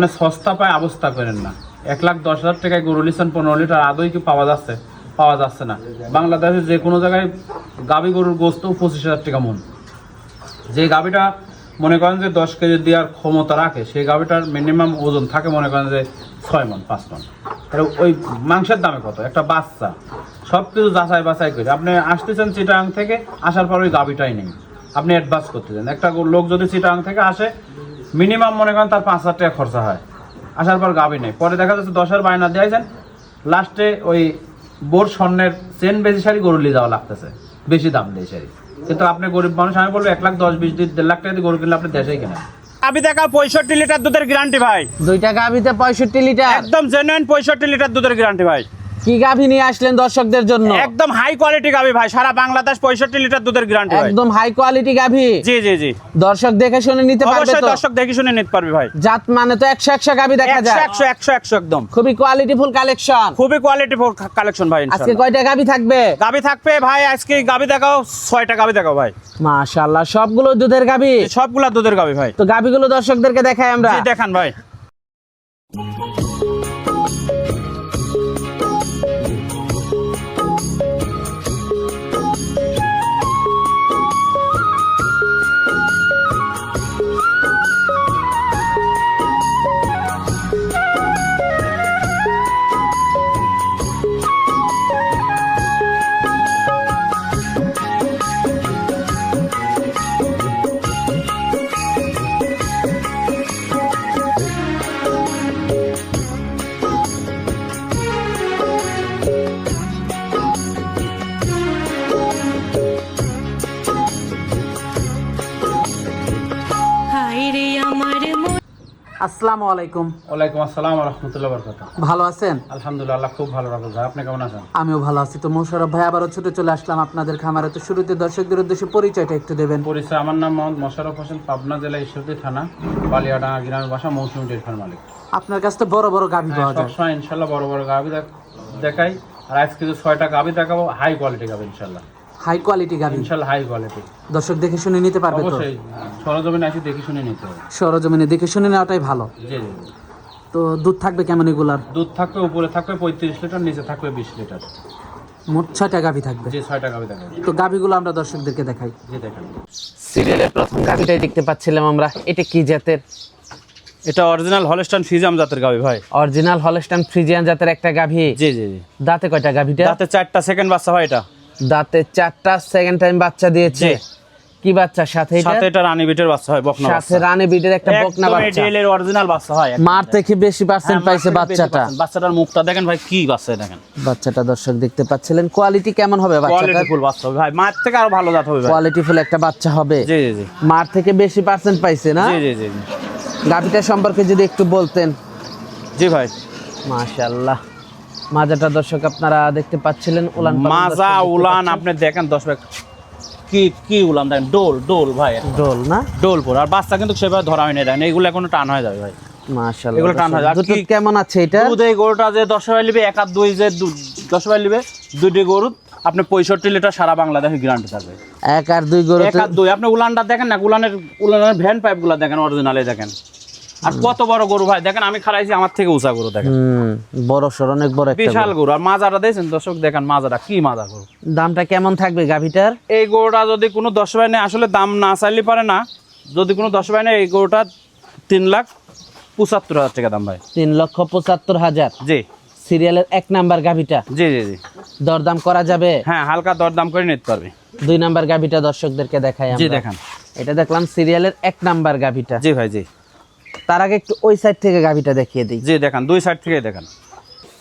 মানে সস্তা পায় অবস্থা করেন না। 1,10,000 টাকায় গরু লিছেন 15 লিটার, আদৌ কি পাওয়া যাচ্ছে? পাওয়া যাচ্ছে না। বাংলাদেশে যে কোনো জায়গায় গাভী গরুর গোস্ত 25,000 টাকা মন। যে গাভীটা মনে করেন যে 10 কেজি দেওয়ার ক্ষমতা রাখে, সেই গাভীটার মিনিমাম ওজন থাকে মনে করেন যে 6 মন 5 মন। ওই মাংসের দামে কত? একটা বাচ্চা সব কিছু যাচাই বাছাই করে আপনি আসতেছেন চিটাগাং থেকে, আসার পর ওই গাভীটাই নেই, আপনি অ্যাডভান্স করতেছেন। একটা লোক যদি চিটাগাং থেকে আসে মিনিমাম মনে করেন তার 5,000 টাকা খরচা হয়, আসার পর গাভী নেই, পরে দেখা যাচ্ছে 10,000 বায়না দিয়েছেন, লাস্টে ওই বোর স্বর্ণের চেন বেশি শাড়ি গরু নিয়ে যাওয়া লাগতেছে, বেশি দাম দিয়ে শাড়ি। কিন্তু আপনি গরিব মানুষ, আমি বলবো 1,10,000, 20, 1.5 লাখ টাকা দিয়ে গরু কিনলে আপনি দেশেই কেনেন। গাভী দেখা 65 লিটার দুধের গ্যারান্টি ভাই। দুইটা গাভীতে 65 লিটার, একদম জেনুইন 65 লিটার দুধের গ্যারান্টি ভাই। কি গাভী নিয়ে আসলেন দর্শকদের জন্য? একদম হাই কোয়ালিটি গাভী ভাই, সারা বাংলাদেশ 65 লিটার দুধের গ্যারান্টি ভাই। একদম হাই কোয়ালিটি গাভী। জি জি জি, দর্শক দেখে শুনে নিতে পারবে অবশ্যই তো? দর্শক দেখে শুনে নিতে পারবে ভাই। জাত মানে তো 100 গাভী দেখা যায়। 100 একদম খুবই কোয়ালিটিফুল কালেকশন, খুবই কোয়ালিটিফুল কালেকশন ভাই। আজকে ইনশাআল্লাহ কয়টা গাভী থাকবে? গাভী থাকবে ভাই, আজকে গাভী দেখাও 6টা গাভী দেখাও ভাই। মাশাআল্লাহ, সবগুলো দুধের গাভী। সবগুলা দুধের গাভী ভাই। তো গাভীগুলো দর্শকদেরকে দেখাই আমরা। জি দেখান ভাই। আসসালামু আলাইকুম। ওয়ালাইকুম আসসালাম ওয়া রাহমাতুল্লাহি ওয়া বারাকাতুহু। ভালো আছেন? আলহামদুলিল্লাহ, আল্লাহ খুব ভালো রাখুন ভাই। আপনি কেমন আছেন? আমিও ভালো আছি। তো মোশাররফ ভাই আবারও ছুটে চলে আসলাম আপনাদের খামারে। তো শুরুতে দর্শকদের উদ্দেশ্যে পরিচয়টা একটু দেবেন। পরিচয়, আমার নাম মোহাম্মদ মোশাররফ হোসেন, পাবনা জেলা ঈশ্বরদী থানা, বালিয়াডাঙ্গা গ্রামের বাসা, মৌসুমী ডেয়ারি ফার্ম মালিক। আপনার কাছে তো বড় বড় গাভী পাওয়া যায়। সবসময় ইনশাল্লাহ বড় বড় গাভী দেখাই, আর আজকে যে 6টা গাভী দেখাবো হাই কোয়ালিটি গাভী ইনশাল্লাহ। হাই কোয়ালিটি গাভী ইনশাল্লাহ হাই কোয়ালিটি। দর্শক দেখে শুনে নিতে পারবে তো? অবশ্যই সরজমিনে আসি দেখে শুনে নিতে হবে। সরজমিনে দেখে শুনে নেওয়াটাই ভালো। জি জি। তো দুধ থাকবে কেমন এগুলার? দুধ থাকবে, উপরে থাকবে 35 লিটার, নিচে থাকবে 20 লিটার। মোট 6টা গাভী থাকবে। জি 6টা গাভী দেখাবো। তো গাভীগুলো আমরা দর্শকদেরকে দেখাই। জি দেখেন। সিরিয়ালের প্রথম গাভীটাই দেখতে পাচ্ছিলাম আমরা। এটা কি জাতের? এটা অরিজিনাল হলস্টাইন ফ্রিজিয়ান জাতের গাভী ভাই। অরিজিনাল হলস্টাইন ফ্রিজিয়ান জাতের একটা গাভী। জি জি জি। দাঁতে কয়টা গাভীটা? দাঁতে 4টা সেকেন্ড বাচ্চা হয় এটা। দাঁতে 4টা সেকেন্ড টাইম বাচ্চা দিয়েছে। জি। কি বাচ্চা সাথে? এটা সাথে এটা রানী বিটের বাচ্চা হয়, বকনা সাথে বাচ্চা। রানী বিটের একটা বকনা একদম বাচ্চা। এডিএল এর অরিজিনাল বাচ্চা হয়। মার থেকে বেশি পার্সেন্ট পাইছে বাচ্চাটা। বাচ্চাটার মুখটা দেখেন ভাই, কি বাচ্চা দেখেন। বাচ্চাটা দর্শক দেখতে পাচ্ছিলেন। কোয়ালিটি কেমন হবে বাচ্চাটার? কোয়ালিটিফুল বাচ্চা হবে ভাই, মার থেকে আরো ভালো জাত হবে ভাই। কোয়ালিটিফুল একটা বাচ্চা হবে। জি জি জি। মার থেকে বেশি পার্সেন্ট পাইছে না? জি জি জি জি। গাভীটা সম্পর্কে যদি একটু বলতেন। জি ভাই। মাশাআল্লাহ, মাজাটা দর্শক আপনারা দেখতে পাচ্ছিলেন। উলান পালান মাজা দর্শক দেখতে উলান পাচ্ছেন। আপনি দেখেন 10 ভাই, কি কি উলান দেখেন, ডোল ডোল ভাই, ডোল না? ডোল পুরো। আর বাচ্চা কিন্তু সেভাবে ধরা হয়নি, দেখেন এগুলো এখনো টান হয়ে যাবে ভাই। মাশাআল্লাহ, এগুলো টান হয়। আর দুধ কি- কেমন আছে এটা? দুধ এই গরুটা যে 10 ভাই নিবে, 1 আর 2 যে 10 ভাই নিবে, দুইটি গরু আপনি 65 লিটার সারা বাংলাদেশে গ্যারান্টি থাকবে। 1 আর 2 গরু। 1 আর 2 আপনি উলানটা দেখেন না, উলানের ভ্যান পাইপ গুলা দেখেন, অরিজিনালে দেখেন। আর কত বড় গরু ভাই দেখেন, আমি খারাইছি আমার থেকে উঁচা গরু দেখেন, বড় সর, অনেক বড় একটা বিশাল গরু। গরু। আর মাজাটা দেখছেন দর্শক, দেখেন মাজাটা কি মাজা গরু। দামটা কেমন থাকবে গাভীটার? এই গরুটা যদি কোনো 10 ভাই নেই, আসলে দাম না চাইলে পারে না, যদি কোনো 10 ভাই নেই, এই গরুটা 3,75,000 টাকা দাম ভাই। 3,75,000। জি। সিরিয়ালের 1 নাম্বার গাভীটা। জি জি জি। দরদাম করা যাবে? হ্যাঁ, হালকা দরদাম করে নিতে পারবে। 2 নাম্বার গাভীটা দর্শকদেরকে দেখাই জি আমরা। দেখান। এটা দেখলাম সিরিয়ালের 1 নাম্বার গাভীটা। জি ভাই জি। তার আগে একটু ওই সাইড থেকে গাভীটা দেখিয়ে দিই। জি দেখান, 2 সাইড থেকে দেখান।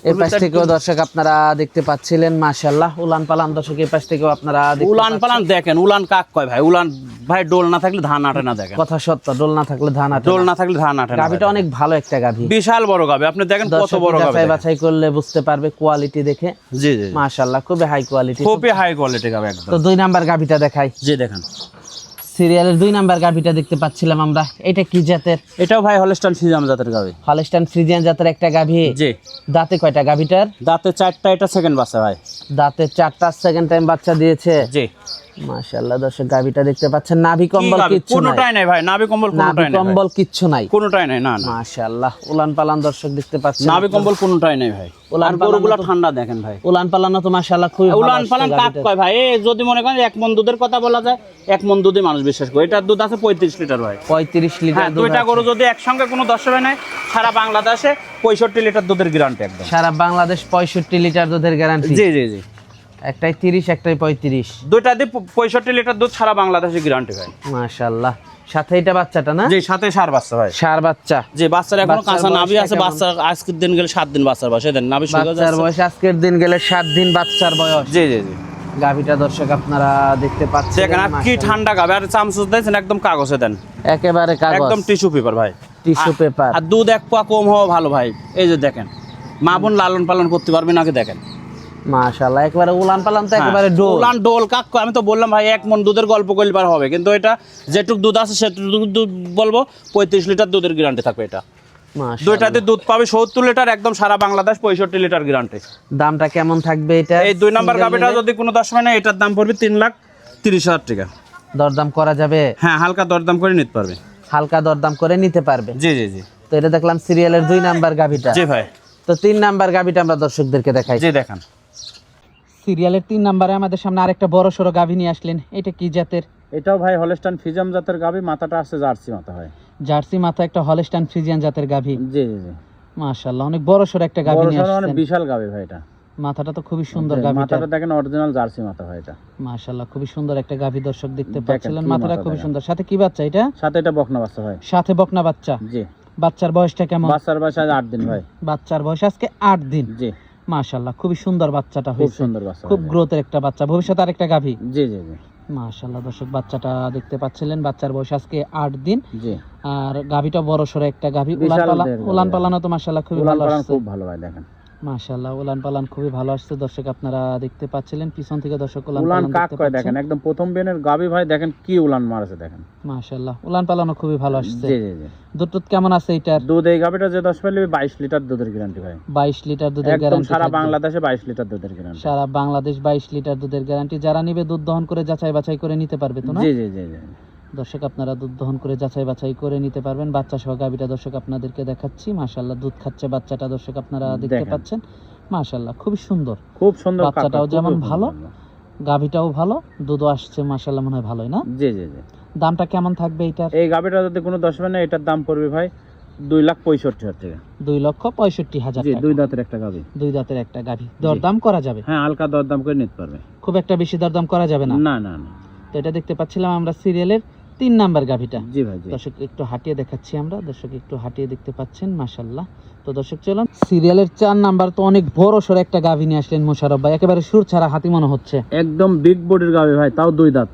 এই পাশ থেকেও দর্শক আপনারা দেখতে পাচ্ছিলেন। মাশাআল্লাহ, উলান পালান দর্শক এই পাশ থেকেও আপনারা দেখতে উলান পালান দেখেন, উলান কাক কয় ভাই? উলান ভাই ডোল না থাকলে ধান আটে না, দেখেন। কথা সত্য, ডোল না থাকলে ধান আটে ডোল না। না থাকলে ধান আটে না। গাভীটা অনেক ভালো একটা গাভী। বিশাল বড় গাভী, আপনি দেখেন কত দর্শক বড় গাভী। যাচাই বাছাই করলে বুঝতে পারবে কোয়ালিটি দেখে। জি জি। মাশাআল্লাহ, খুবই হাই কোয়ালিটি। খুবই হাই কোয়ালিটি গাভী একদম। তো 2 নাম্বার গাভীটা দেখাই। জি দেখান। সিরিয়ালের 2 নাম্বার গাভীটা দেখতে পাচ্ছিলাম আমরা। এটা কি জাতের? এটাও ভাই হলস্টাইন ফ্রিজিয়ান জাতের গাভী। হলস্টাইন ফ্রিজিয়ান জাতের একটা গাভী। জি। দাঁতে কয়টা গাভীটার? দাঁতে 4টা, এটা সেকেন্ড বাচ্চা ভাই। দাঁতে 4টা সেকেন্ড টাইম বাচ্চা দিয়েছে। জি। মাশাআল্লাহ দর্শক গাবিটা দেখতে পাচ্ছেন, নাভি কি কম্বল গাভী? কিচ্ছু নাই, কোনোটাই নাই ভাই, নাভি কম্বল নাভি কোনোটাই নাই ভাই। কম্বল কিচ্ছু নাই, কোনোটাই নাই, না না মাশাআল্লাহ। উলান পালান দর্শক দেখতে পাচ্ছেন, নাভি কম্বল কোনোটাই নাই ভাই। উলান আর পালানো গরুগুলো তো- ঠান্ডা দেখেন ভাই। উলান পালানো তো মাশাআল্লাহ খুবই ভালো উলান আসছে পালান কাক গাভীটার। কয় ভাই, এই যদি মনে করেন 1 মণ দুধের কথা বলা যায়, 1 মণ দুধই মানুষ বিশ্বাস করে। এটার দুধ আছে 35 লিটার ভাই। 35 লিটার হ্যাঁ, দুধ দুইটা আছে। গরু যদি একসঙ্গে কোনো দর্শকে নেয়, সারা বাংলাদেশে 65 লিটার দুধের গ্যারান্টি একদম। সারা বাংলাদেশ 65 লিটার দুধের গ্যারান্টি, জি জি জি, একটাই 30 একটাই 35, দুইটা দিয়ে 65 লিটার দুধ সারা বাংলাদেশে গ্যারান্টি ভাই। মাশাআল্লাহ। সাথে এটা বাচ্চাটা না, জি, সাথে সার বাচ্চা ভাই। সার বাচ্চা, যে বাচ্চার এখনো বাচ্চার কাঁচা নাভি বয়সটা আছে, কেমন? বাচ্চার আজকের দিন গেলে 7 দিন বাচ্চার বয়স, দেন নাভি শুকিয়ে বাচ্চার যাচ্ছে। বয়স আজকের দিন গেলে 7 দিন বাচ্চার বয়স। জি জি জি, গাভীটা দর্শক আপনারা দেখতে পাচ্ছেন, দেখেন আর কি ঠান্ডা গাবে, আর চামচুস দিয়েছেন একদম কাগজে দেন, একেবারে কাগজ, একদম টিস্যু পেপার ভাই। Tissue paper. আর দুধ 1 পোয়া কম হওয়া ভালো ভাই। এই যে দেখেন, মা বোন লালন পালন করতে পারবে নাকি দেখেন। মাশাআল্লাহ, একেবারে উলান পালান তো একেবারে ডোল। উলান ডোল কাক কয়, আমি তো বললাম ভাই 1 মণ দুধের গল্প করলে হবে, কিন্তু এটা যেটুক দুধ আছে সেটুক দুধ বলবো, 35 লিটার দুধের গ্যারান্টি থাকবে এটা। মাশাআল্লাহ। দুইটাতে দুধ পাবে 70 লিটার, একদম সারা বাংলাদেশ 65 লিটার গ্যারান্টি। দামটা কেমন থাকবে এটা? এই 2 নাম্বার গাবিটা যদি কোনো দশ হয় না, এটার দাম পড়বে 3,30,000 টাকা। দরদাম করা যাবে? হ্যাঁ, হালকা দরদাম করে নিতে পারবে। হালকা দরদাম করে নিতে পারবে। জি জি জি, তো এটা দেখলাম সিরিয়ালের 2 নাম্বার গাভীটা। জি ভাই, তো 3 নাম্বার গাভীটা আমরা দর্শকদেরকে দেখাই। জি দেখান। সিরিয়ালের 3 নম্বরে আমাদের সামনে আরেকটা বড় সড়ো গাভী নিয়ে আসলেন। এটা কি জাতের? এটাও ভাই হলস্টাইন ফিজিয়াম জাতের গাভী, মাথাটা আছে জার্সি মাথা হয়। জার্সি মাথা, একটা হলস্টাইন ফ্রিজিয়ান জাতের গাভী। জি জি জি, মাশাআল্লাহ, অনেক বড় সড়ো একটা গাভী বড় নিয়ে সড়ো মানে আসছেন। বিশাল গাভী ভাই এটা। মাথাটা তো খুবই সুন্দর জি, গাভীটা। মাথাটা দেখেন অরিজিনাল জার্সি মাথা হয় এটা। মাশাআল্লাহ, খুবই সুন্দর একটা গাভী দর্শক দেখতে দেখেন, পাচ্ছিলেন। কি মাথাটা মাথা খুবই দেখেন। সুন্দর। সাথে কি বাচ্চা এটা? সাথে এটা বকনা বাচ্চা ভাই। সাথে বকনা বাচ্চা। জি, বাচ্চার বয়সটা কেমন? বাচ্চার বয়স আজ 8 দিন ভাই। বাচ্চার বয়স আজকে 8 দিন। জি, মাশাআল্লাহ, খুবই সুন্দর বাচ্চাটা খুব হয়েছে। সুন্দর বাচ্চা খুব ভাই। গ্রোথের একটা বাচ্চা, ভবিষ্যতে আরেকটা গাভী। জি জি জি মাশাআল্লাহ দর্শক, বাচ্চাটা দেখতে পাচ্ছিলেন। বাচ্চার বয়স আজকে 8 দিন। জি, আর গাভীটা বড় সড়ো একটা গাভী। বিশাল দেহের গাভী। উলান পালানো তো মাশাআল্লাহ খুবই উলান ভালো পালান আসছে। খুব ভালো ভাই দেখেন। মাশাআল্লাহ, উলান পালান খুবই ভালো আসছে দর্শক, আপনারা দেখতে পাচ্ছিলেন পিছন থেকে দর্শক উলান উলান পালান কাক দেখতে কয় পাচ্ছেন। দেখেন, একদম প্রথম বেনের গাভী ভাই, দেখেন কি উলান মারছে দেখেন। মাশাআল্লাহ, উলান পালানো খুবই ভালো আসছে। জি জি জি, দুধ টুধ কেমন আছে এটার? দুধ এই গাভীটা যে 10 পেলে 22 লিটার দুধের গ্যারান্টি ভাই। 22 লিটার দুধের একদম গ্যারান্টি সারা বাংলাদেশে 22 লিটার দুধের গ্যারান্টি। সারা বাংলাদেশ 22 লিটার দুধের গ্যারান্টি। যারা নিবে দুধ দহন করে যাচাই বাছাই করে নিতে পারবে তো না? জি জি জি জি, দর্শক আপনারা দুধ দহন করে যাচাই বাছাই করে নিতে পারবেন। বাচ্চা সহ গাভীটা দর্শক আপনাদেরকে দেখাচ্ছি। মাশাআল্লাহ, দুধ খাচ্ছে বাচ্চাটা দর্শক আপনারা দেখতে দেখেন। পাচ্ছেন। মাশাআল্লাহ, খুবই সুন্দর। খুব সুন্দর কাকা, বাচ্চাটাও খুবই যেমন ভালো, ভালো। গাভীটাও ভালো, দুধও আসছে মাশাআল্লাহ, মনে হয় ভালোই না? জি জি জি, দামটা কেমন থাকবে এটার? এই গাভীটা যদি কোনো 10 না, এটার দাম পড়বে ভাই 2,65,000 টাকা। 2,65,000 জি, টাকা। 2 দাঁতের একটা গাভী। 2 দাঁতের একটা গাভী। দরদাম করা যাবে? হ্যাঁ, হালকা দরদাম করে নিতে পারবে। খুব একটা বেশি দরদাম করা যাবে না? না না না, তো এটা দেখতে পাচ্ছিলাম আমরা সিরিয়ালের 3 নাম্বার গাভীটা। জি ভাই জি। দর্শক একটু হাঁটিয়ে দেখাচ্ছি আমরা, দর্শক একটু হাঁটিয়ে দেখতে পাচ্ছেন। মাশাআল্লাহ। তো দর্শক চলুন, সিরিয়ালের 4 নাম্বার তো অনেক বড় সড় একটা গাভী নিয়ে আসলেন মোশাররফ ভাই, একেবারে সুর ছাড়া হাতি মনে হচ্ছে। একদম বিগ বডির গাভী ভাই, তাও 2 দাঁত।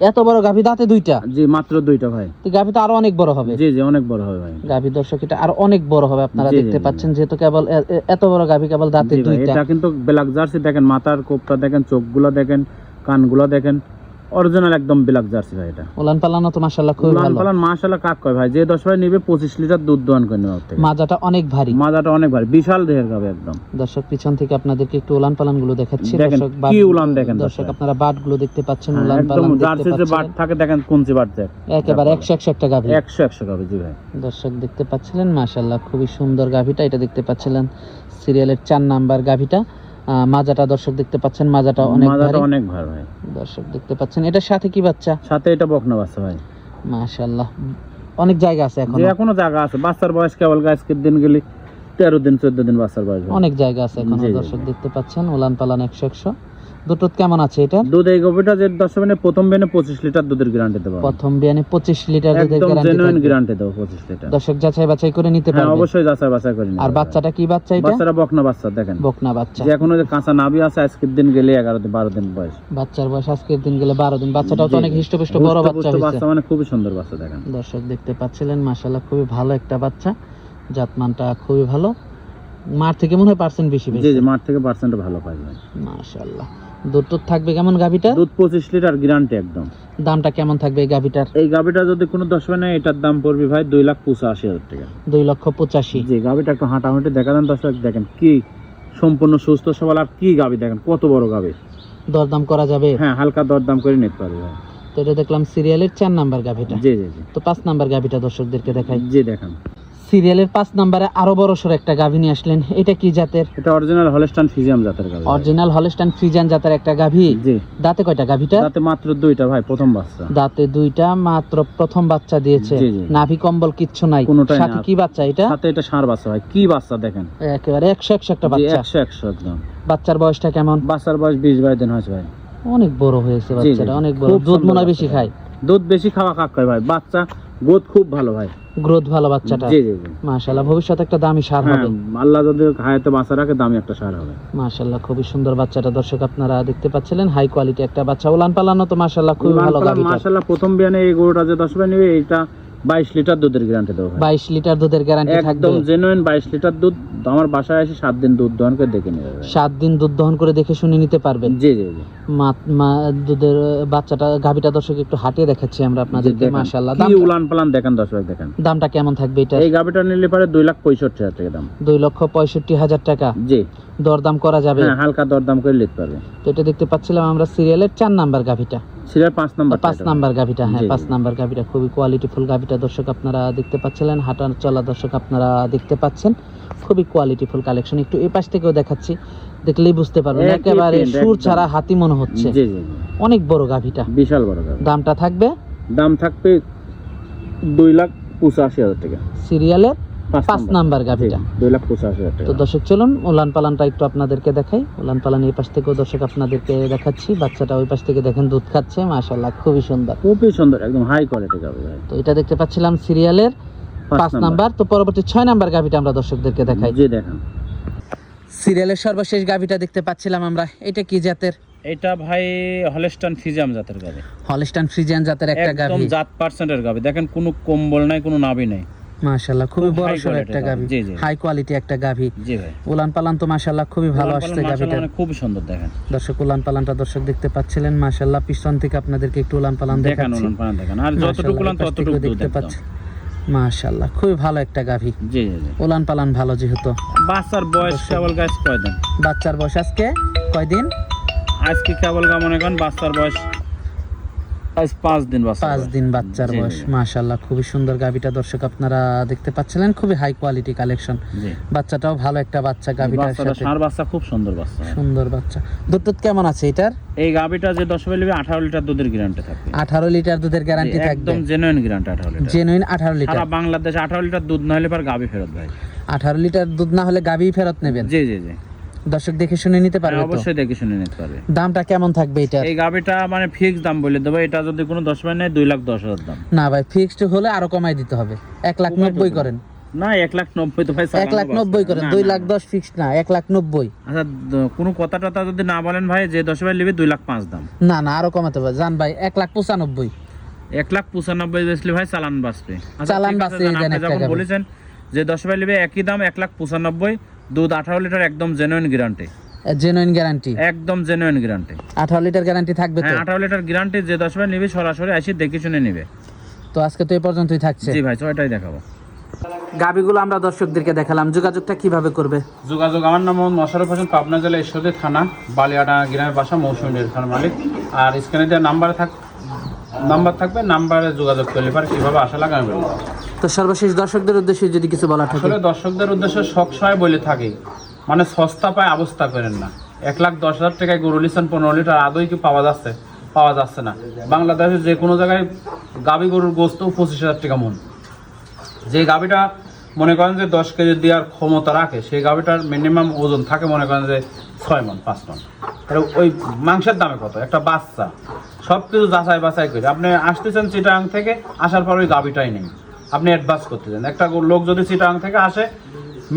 এত বড় গাভী, দাঁতে 2টা? জি, মাত্র 2টা ভাই। তো গাভী তো আরো অনেক বড় হবে। জি জি, অনেক বড় হবে ভাই। গাভী দর্শক এটা আরো অনেক বড় হবে, আপনারা জি, জি, দেখতে জি। পাচ্ছেন। যেহেতু কেবল এত বড় গাভী, কেবল দাঁতে জি ভাই, 2টা। এটা কিন্তু ব্ল্যাক জার্সি দেখেন, মাথার কোপটা দেখেন, চোখগুলো দেখেন, কানগুলো দেখেন, অরিজিনাল একদম ব্ল্যাক জার্সি ভাই এটা। উলান পালানো তো মাশাআল্লাহ খুবই উলান ভালো। পালান মাশাআল্লাহ কাক কয় ভাই, যে 10 ভাই নিবে 25 লিটার দুধ দোয়ান করে নেওয়া থেকে। মাজাটা অনেক ভারী। মাজাটা অনেক ভারী, বিশাল দেহের গাভী একদম। দর্শক পিছন থেকে আপনাদেরকে একটু উলান পালান গুলো দেখাচ্ছি। দেখেন, দর্শক কি উলান দেখেন দর্শক দর্শক। আপনারা বাট গুলো দেখতে পাচ্ছেন, হ্যাঁ, উলান একদম পালান দেখতে জার্সির যে বাট পাচ্ছেন। থাকে দেখেন, কোনচি বাট দেখ একেবারে 100 একটা গাভী। 100 গাভী। জি ভাই, দর্শক দেখতে পাচ্ছিলেন মাশাআল্লাহ, খুবই সুন্দর গাভীটা। এটা দেখতে পাচ্ছিলেন সিরিয়ালের 4 নাম্বার গাভীটা। মাজাটা দর্শক দেখতে পাচ্ছেন, মাজাটা অনেক মাজাটা ভারী। অনেক ভারী ভাই। দর্শক দেখতে পাচ্ছেন, এটার সাথে কি বাচ্চা? সাথে এটা বকনা বাচ্চা ভাই। মাশাআল্লাহ, অনেক জায়গা আছে এখন। যে এখনো জায়গা আছে, বাচ্চার বয়স কেবল আজকের দিন গেলে 13 দিন 14 দিন বাচ্চার বয়স ভাই। অনেক জায়গা আছে এখন। জি, জি, দর্শক দেখতে পাচ্ছেন, উলান পালান 100 দুধ কেমন আছে এটা? দুধ এই গাভীটা যে 10 বেনে প্রথম বেনে 25 লিটার দুধের গ্যারান্টি দেব। প্রথম বিয়ানে 25 লিটার দুধের একদম গ্যারান্টি জেনুইন থাকবে। গ্যারান্টি দেব 25 লিটার। দর্শক যাচাই বাছাই করে নিতে হ্যাঁ, পারবে। অবশ্যই যাচাই বাছাই করে নিতে আর হবে। বাচ্চাটা কি বাচ্চা এটা? বাচ্চাটা বকনা বাচ্চা দেখেন, বকনা বাচ্চা। যে এখনো যে কাঁচা নাভি আছে, আজকের দিন গেলে 11 দিন 12 দিন বয়স। বাচ্চার বয়স আজকের দিন গেলে 12 দিন। বাচ্চাটাও তো জি, অনেক জি। হিষ্টপুষ্ট বড় বাচ্চা হুষ্টপুষ্ট হয়েছে। বাচ্চা মানে খুবই সুন্দর বাচ্চা দেখেন। দর্শক দেখতে পাচ্ছিলেন মাশাআল্লাহ, খুবই ভালো একটা বাচ্চা, জাতমানটা খুবই ভালো। মার থেকে মনে হয় পার্সেন্ট বেশি জি বেশি। জি, মাঠ থেকে পার্সেন্ট ভালো পাই ভাই। মাশাআল্লাহ। দুধ টুধ থাকবে কেমন গাভীটা? দুধ 25 লিটার গ্যারান্টি একদম। দামটা কেমন থাকবে এই গাভীটার? এই গাভীটা যদি কোনো 10 বেনে, এটার দাম পড়বে ভাই 2,85,000 টাকা। 2,85,000। জি, গাভীটা একটু হাঁটাহাঁটি দেখা দেন দর্শক, দেখেন কি সম্পূর্ণ সুস্থ সবল, আর কি গাভী দেখেন, কত বড় গাভী। দরদাম করা যাবে? হ্যাঁ, হালকা দরদাম করে নিতে পারবে ভাই। তো এটা দেখলাম সিরিয়ালের 4 নাম্বার গাভিটা। জি জি জি তো 5 নাম্বার গাভিটা দর্শকদেরকে দেখাই। জি দেখান। সিরিয়ালের 5 নাম্বারে আরো বড় সর একটা গাভী নিয়ে আসলেন, এটা কি জাতের? এটা অরিজিনাল হলস্টাইন ফ্রিজিয়ান জাতের গাভী। অরিজিনাল হলস্টাইন ফ্রিজিয়ান জাতের একটা গাভী। জি। দাঁতে কয়টা গাভীটা? দাঁতে মাত্র 2টা ভাই, প্রথম বাচ্চা। দাঁতে 2টা, মাত্র প্রথম বাচ্চা দিয়েছে। জি, জি। নাভি কম্বল কিচ্ছু নাই, কোনোটাই সাথে না। কি বাচ্চা এটা? সাথে এটা ষাঁড় বাচ্চা ভাই, কি বাচ্চা দেখেন, একেবারে 100 একটা জি বাচ্চা। 100 একদম। বাচ্চার বয়সটা কেমন? বাচ্চার বয়স 20-22 দিন হয়েছে ভাই। অনেক বড় হয়েছে বাচ্চাটা, অনেক বড়। খুব দুধ সুন্দর মনে বাচ্চা বেশি ভাই। খায়? দুধ বেশি খাওয়া খায় ভাই, বাচ্চা গ্রোথ খুব ভালো ভাই, গ্রোথ ভালো বাচ্চাটা। জি জি জি। মাশাআল্লাহ, ভবিষ্যতে একটা দামি সার হ্যাঁ, হবে। আল্লাহ যদি হায়াতে বাচ্চা রাখে দামি একটা ষাঁড় হবে। মাশাআল্লাহ, খুবই সুন্দর বাচ্চাটা দর্শক আপনারা দেখতে পাচ্ছিলেন, হাই কোয়ালিটি একটা বাচ্চা। উলান পালানো তো মাশাআল্লাহ খুবই ভালো গাভীটা। মাশাআল্লাহ, প্রথম বিয়ানে এই গরুটা যে 10 নিবে, এটা 22 লিটার দুধের গ্যারান্টি দেবো ভাই। 22 লিটার দুধের গ্যারান্টি থাকবে? একদম জেনুইন 22 লিটার দুধ। আমার বাসায় এসে 7 দিন দুধ দহন করে দেখে নেবে ভাই। 7 দিন দুধ দহন করে দেখে শুনে নিতে পারবেন? জি জি জি। দুধের বাচ্চাটা, গাভীটা দর্শক একটু হাঁটিয়ে দেখাচ্ছি আমরা আপনাদেরকে। মাশাআল্লাহ, কি উলান পালান দেখেন দর্শক, দেখেন দামটা কেমন থাকবে এটা? এই গাভীটা নিলে পারে 2,65,000 টাকা দাম। 2,65,000 টাকা। জি। দরদাম করা যাবে? হ্যাঁ, হালকা দরদাম করে নিতে পারবে। তো এটা দেখতে পাচ্ছিলাম আমরা সিরিয়ালের 4 নাম্বার গাভীটা। Serial 5 number. 5 নাম্বার গাভীটা, হ্যাঁ জি, 5 জি। নাম্বার গাভীটা খুবই কোয়ালিটিফুল গাভীটা দর্শক আপনারা দেখতে পাচ্ছিলেন। হাঁটা চলা দর্শক আপনারা দেখতে পাচ্ছেন, খুবই কোয়ালিটিফুল কালেকশন। একটু এই পাশ থেকেও দেখাচ্ছি, দেখলেই বুঝতে পারবেন, একই একেবারে print, সুর একদম। ছাড়া হাতি মনে হচ্ছে। জি জি জি। অনেক বড় গাভীটা, বিশাল বড় গাভী। দামটা থাকবে? দাম থাকবে 2,85,000 টাকা। সিরিয়ালের 5 নাম্বার গাভীটা। 2,85,000 টাকা। তো দর্শক চলুন উলান পালানটা একটু আপনাদেরকে দেখাই। উলান পালান এই পাশ থেকেও দর্শক আপনাদেরকে দেখাচ্ছি, বাচ্চাটা ওই পাশ থেকে দেখেন দুধ খাচ্ছে, মাশাআল্লাহ খুবই সুন্দর। খুবই সুন্দর, একদম হাই কোয়ালিটি গাভী ভাই। তো এটা দেখতে পাচ্ছিলাম সিরিয়ালের 5 নাম্বার। তো পরবর্তী 6 নাম্বার গাভীটা আমরা দর্শকদেরকে দেখাই। জি দেখেন। সিরিয়ালের সর্বশেষ গাভীটা দেখতে পাচ্ছিলাম আমরা, এটা কি জাতের? এটা ভাই হলস্টাইন ফ্রিজিয়ান জাতের গাভী। হলস্টাইন ফ্রিজিয়ান জাতের একটা একদম গাভী। জাত পার্সেন্টের গাভী, দেখেন কোনো কম্বল নাই, কোনো নাভি নাই। মাশাআল্লাহ, খুবই খুব বড় high সর quality একটা গাভী, জি, জি। হাই কোয়ালিটি একটা গাভী। জি ভাই। উলান পালান তো মাশাআল্লাহ খুবই ভালো আসছে গাভীটা। খুব সুন্দর দেখেন দর্শক উলান পালানটা দর্শক দেখতে পাচ্ছিলেন, মাশাআল্লাহ পিছন থেকে আপনাদেরকে একটু উলান পালান দেখেন, দেখাচ্ছি। উলান পালান দেখেন, আর যতটুকু উলান মাশাআল্লাহ, ততটুকু দুধ দেখতে একদম। পাচ্ছেন, মাশাআল্লাহ খুবই ভালো একটা গাভী। জি জি জি। উলান পালান ভালো যেহেতু। বাচ্চার বয়স কেবল গাছ কয়দিন? বাচ্চার বয়স আজকে কয়দিন? আজকে কেবল মনে করেন বাচ্চার বয়স আজ 5 দিন। 5 দিন বাচ্চার জি, জি, বয়স। জি। মাশাআল্লাহ খুবই সুন্দর গাভীটা দর্শক আপনারা দেখতে পাচ্ছিলেন, খুবই হাই কোয়ালিটি কালেকশন। জি। বাচ্চাটাও ভালো একটা বাচ্চা গাভীটার বাচ্চাটা সাথে, ষাঁড় বাচ্চা, খুব সুন্দর বাচ্চা। সুন্দর বাচ্চা। দুধ কেমন আছে এটার? এই গাভীটা যে 10 নেবে 18 লিটার দুধের গ্যারান্টি থাকবে। 18 লিটার দুধের গ্যারান্টি থাকবে? একদম genuine guarantee 18 litre. Genuine 18 litre. সারা বাংলাদেশে 18 লিটার দুধ না হলে পর গাভী ফেরত ভাই। 18 লিটার দুধ না হলে গাভী ফেরত নেবেন? জি জি জি। দর্শক দেখে শুনে নিতে পারবে হ্যাঁ, তো? অবশ্যই দেখে শুনে নিতে পারবে। দামটা কেমন থাকবে এটার? এই গাভীটা মানে ফিক্স দাম বলে দেবো, এটা যদি কোনো 10 নেয় 2,10,000 দাম। না ভাই, ফিক্সড হলে আরো কমাই দিতে হবে। 1,90,000 করেন। না 1,90,000 তো ভাই। 1,90,000 করেন, 2,10,000 ফিক্সড না, 1,90,000। আচ্ছা, কোনো কথা টথা যদি না বলেন ভাই, যে 10 নেবে 2,05,000 দাম। না না, আরো কমাতে হবে জান ভাই, 1,95,000। 1,95,000 বেচলে ভাই চালান বাঁচবে। চালান বাঁচবে, এই দেন একটা যখন গাভী। বলেছেন যে 10 নেবে একই দাম 1,95,000, দুধ 18 লিটার, একদম জেনুইন গ্যারান্টি। Genuine guarantee? একদম জেনুইন গ্যারান্টি। 18 লিটার গ্যারান্টি থাকবে তো? হ্যাঁ, 18 লিটার গ্যারান্টি, যে 10 নেবে সরাসরি এসে দেখে শুনে নেবে। তো আজকে তো এই পর্যন্তই থাকছে। জি ভাই, ওইটাই দেখাবো। গাভীগুলো আমরা দর্শকদেরকে দেখালাম, যোগাযোগটা কিভাবে করবে? যোগাযোগ, আমার নাম মোহাম্মদ মোশাররফ হোসেন, পাবনা জেলা ঈশ্বরদী থানা, বালিয়াডা গ্রামের বাসা, মৌসুমী ডেয়ারি ফার্ম মালিক। আর স্ক্রিনে দেওয়া নাম্বার থাকবে, নাম্বারে যোগাযোগ করলে পারে কীভাবে আসা লাগে আমি বলবো। তো সর্বশেষ দর্শকদের উদ্দেশ্যে যদি কিছু বলার থাকে? আসলে দর্শকদের উদ্দেশ্যে সবসময় বলে থাকি, মানে সস্তা পায় অবস্থা করেন না। 1,10,000 টাকায় গরু লিছেন 15 লিটার, আদৌ কি পাওয়া যাচ্ছে না। বাংলাদেশে যে কোনো জায়গায় গাভী গরুর গোস্ত 25,000 টাকা মন। যে গাভীটা মনে করেন যে 10 কেজি দেওয়ার ক্ষমতা রাখে, সেই গাভীটার মিনিমাম ওজন থাকে মনে করেন যে 6 মন 5 মন। ওই মাংসের দামে কত একটা বাচ্চা, সব কিছু যাচাই বাছাই করে আপনি আসতেছেন চিটাগাং থেকে, আসার পর ওই গাভীটাই নেই, আপনি অ্যাডভান্স করতেছেন। একটা লোক যদি চিটাগাং থেকে আসে,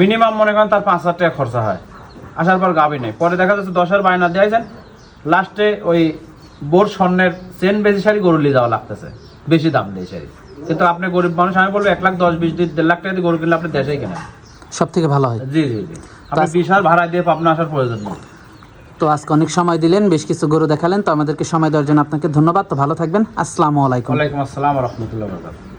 মিনিমাম মনে করেন তার 5,000 টাকা খরচা হয়, আসার পর গাভী নেই। পরে দেখা যাচ্ছে 10,000 বায়না দিয়েছেন, লাস্টে ওই বোর স্বর্ণের চেন বেশি শাড়ি গরু নিয়ে যাওয়া লাগতেছে, বেশি দাম দিয়ে শাড়ি। কিন্তু আপনি গরিব মানুষ, আমি বলবো 1,10,000-20,000 1.5 লাখ টাকা দিয়ে গরু কিনলে আপনি দেশেই কেনেন, সব থেকে ভালো হয়। জি জি জি। আপনি বিশাল ভাড়া দিয়ে পাবনা আসার প্রয়োজন নেই। তো আজকে অনেক সময় দিলেন, বেশ কিছু গরু দেখালেন, তো আমাদেরকে সময় দেওয়ার জন্য আপনাকে ধন্যবাদ। তো ভালো থাকবেন, আসসালামু আলাইকুম। ওয়ালাইকুম আসসালাম ওয়া রাহমাতুল্লাহি ওয়া বারাকাতুহু।